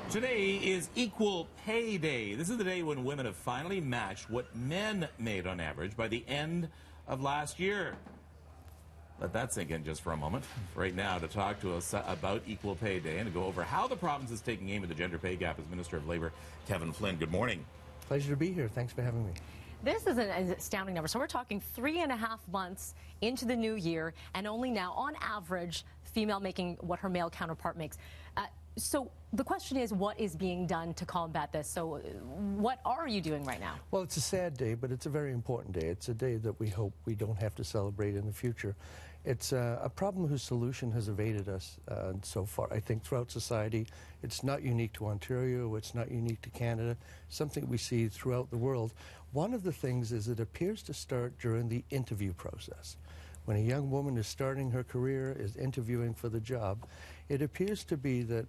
Today is Equal Pay Day. This is the day when women have finally matched what men made on average by the end of last year. Let that sink in just for a moment. Right now, to talk to us about Equal Pay Day and to go over how the province is taking aim at the gender pay gap is Minister of Labour, Kevin Flynn. Good morning. Pleasure to be here. Thanks for having me. This is an astounding number. So we're talking 3.5 months into the new year, and only now, on average, female making what her male counterpart makes. So the question is, what is being done to combat this? So what are you doing right now? Well, it's a sad day, but it's a very important day. It's a day that we hope we don't have to celebrate in the future. It's a problem whose solution has evaded us so far, I think, throughout society. It's not unique to Ontario. It's not unique to Canada. Something we see throughout the world. One of the things is it appears to start during the interview process. When a young woman is starting her career, is interviewing for the job, it appears to be that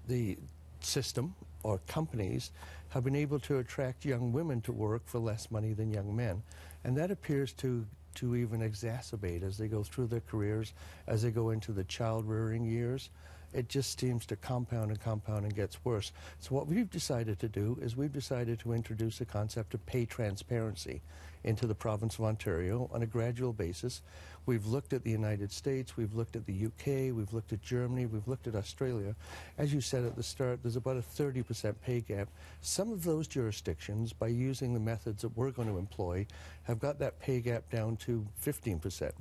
the system or companies have been able to attract young women to work for less money than young men. And that appears to even exacerbate as they go through their careers, as they go into the child-rearing years. It just seems to compound and gets worse. So what we've decided to do is we've decided to introduce a concept of pay transparency into the province of Ontario on a gradual basis. We've looked at the United States, we've looked at the UK, we've looked at Germany, we've looked at Australia. As you said at the start, there's about a 30% pay gap. Some of those jurisdictions, by using the methods that we're going to employ, have got that pay gap down to 15%,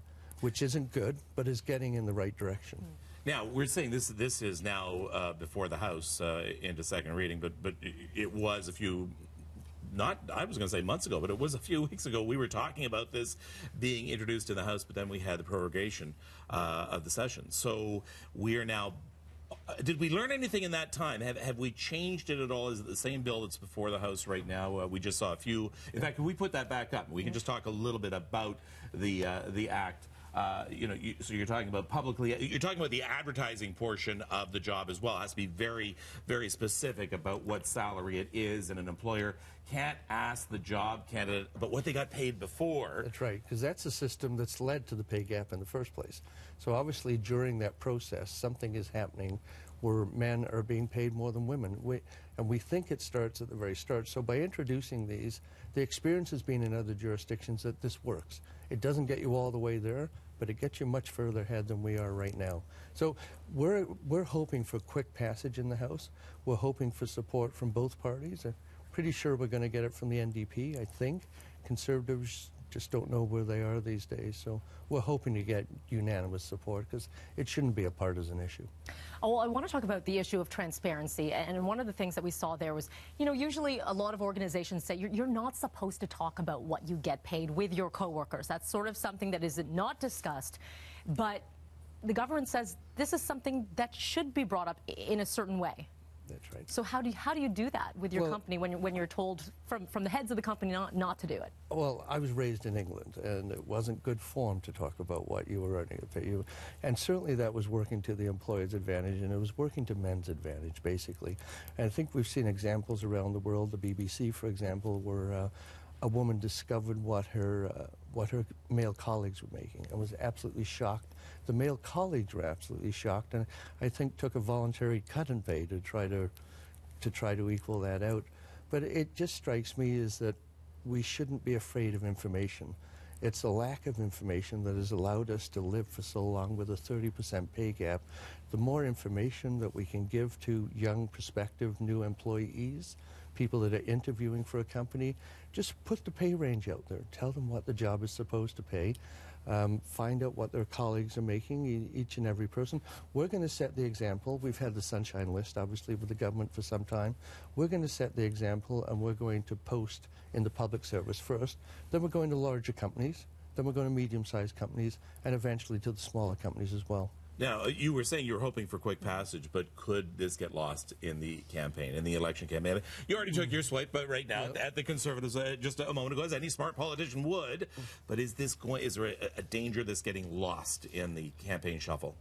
which isn't good, but is getting in the right direction. Now, we're saying this is now before the House into second reading, but it was a few, I was going to say months ago, but it was a few weeks ago. We were talking about this being introduced in the House, but then we had the prorogation of the session. So we are now, did we learn anything in that time? Have we changed it at all? Is it the same bill that's before the House right now? We just saw a few. In fact, can we put that back up? We can just talk a little bit about the Act. So you're talking about you're talking about the advertising portion of the job as well. It has to be very, very specific about what salary it is, and an employer can't ask the job candidate about what they got paid before. That's right, because that's the system that's led to the pay gap in the first place. So obviously during that process, something is happening where men are being paid more than women. And we think it starts at the very start. So by introducing these, the experience has been in other jurisdictions that this works. It doesn't get you all the way there, but it gets you much further ahead than we are right now. So we're hoping for quick passage in the House. We're hoping for support from both parties. I'm pretty sure we're going to get it from the NDP, I think. Conservatives just don't know where they are these days. So we're hoping to get unanimous support because it shouldn't be a partisan issue. Oh, well, I want to talk about the issue of transparency. And one of the things that we saw there was, usually a lot of organizations say you're not supposed to talk about what you get paid with your coworkers. That's sort of something that is not discussed. But the government says this is something that should be brought up in a certain way. That's right. So how do you do that with your company when you're told from the heads of the company not to do it? Well, I was raised in England, and it wasn't good form to talk about what you were earning. And certainly that was working to the employer's advantage, and it was working to men's advantage, basically. And I think we've seen examples around the world, the BBC, for example, where a woman discovered what her male colleagues were making and was absolutely shocked. The male colleagues were absolutely shocked, and I think took a voluntary cut in pay to try to equal that out. But it just strikes me is that we shouldn't be afraid of information. It's a lack of information that has allowed us to live for so long with a 30% pay gap. The more information that we can give to young, prospective, new employees, people that are interviewing for a company, just put the pay range out there. Tell them what the job is supposed to pay. Find out what their colleagues are making, each and every person. We're going to set the example. We've had the Sunshine List, obviously, with the government for some time. We're going to set the example, and we're going to post in the public service first. Then we're going to larger companies. Then we're going to medium-sized companies, and eventually to the smaller companies as well. Now, you were saying you were hoping for quick passage, but could this get lost in the campaign, in the election campaign? You already took your swipe, but right now, at the Conservatives, just a moment ago, as any smart politician would, but is there a danger of this getting lost in the campaign shuffle?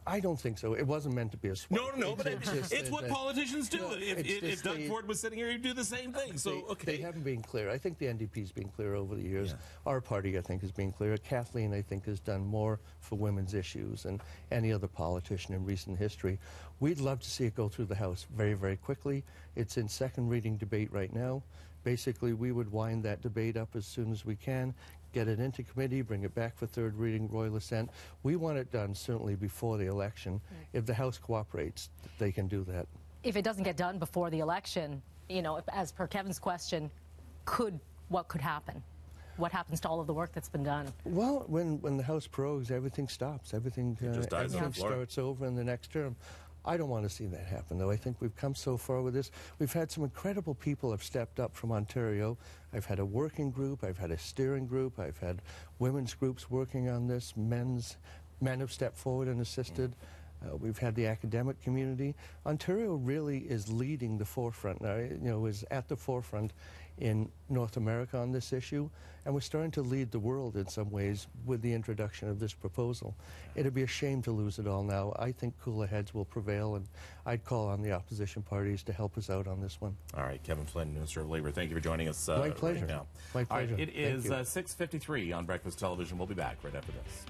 I don't think so. It wasn't meant to be a swipe. No, but it's what politicians do. If Doug Ford was sitting here, he'd do the same thing. So, okay. They haven't been clear. I think the NDP's been clear over the years. Yeah. Our party, I think, has been clear. Kathleen, I think, has done more for women's issues, and any other politician in recent history. We'd love to see it go through the House very, very quickly. It's in second reading debate right now. Basically, we would wind that debate up as soon as we can, get it into committee, bring it back for third reading, royal assent. We want it done certainly before the election. If the House cooperates, they can do that. If it doesn't get done before the election, you know, as per Kevin's question, what could happen? What happens to all of the work that's been done? Well, when the House prorogues, everything stops. Everything just dies on the floor. starts over in the next term. I don't want to see that happen, though. I think we've come so far with this. We've had some incredible people have stepped up from Ontario. I've had a working group. I've had a steering group. I've had women's groups working on this. Men have stepped forward and assisted. We've had the academic community. Ontario really is leading the forefront now, is at the forefront in North America on this issue, and we're starting to lead the world in some ways with the introduction of this proposal. It'd be a shame to lose it all now. I think cooler heads will prevail, and I'd call on the opposition parties to help us out on this one. All right, Kevin Flynn, Minister of Labour, thank you for joining us My pleasure. right now. My pleasure. All right, it is 6:53 on Breakfast Television. We'll be back right after this.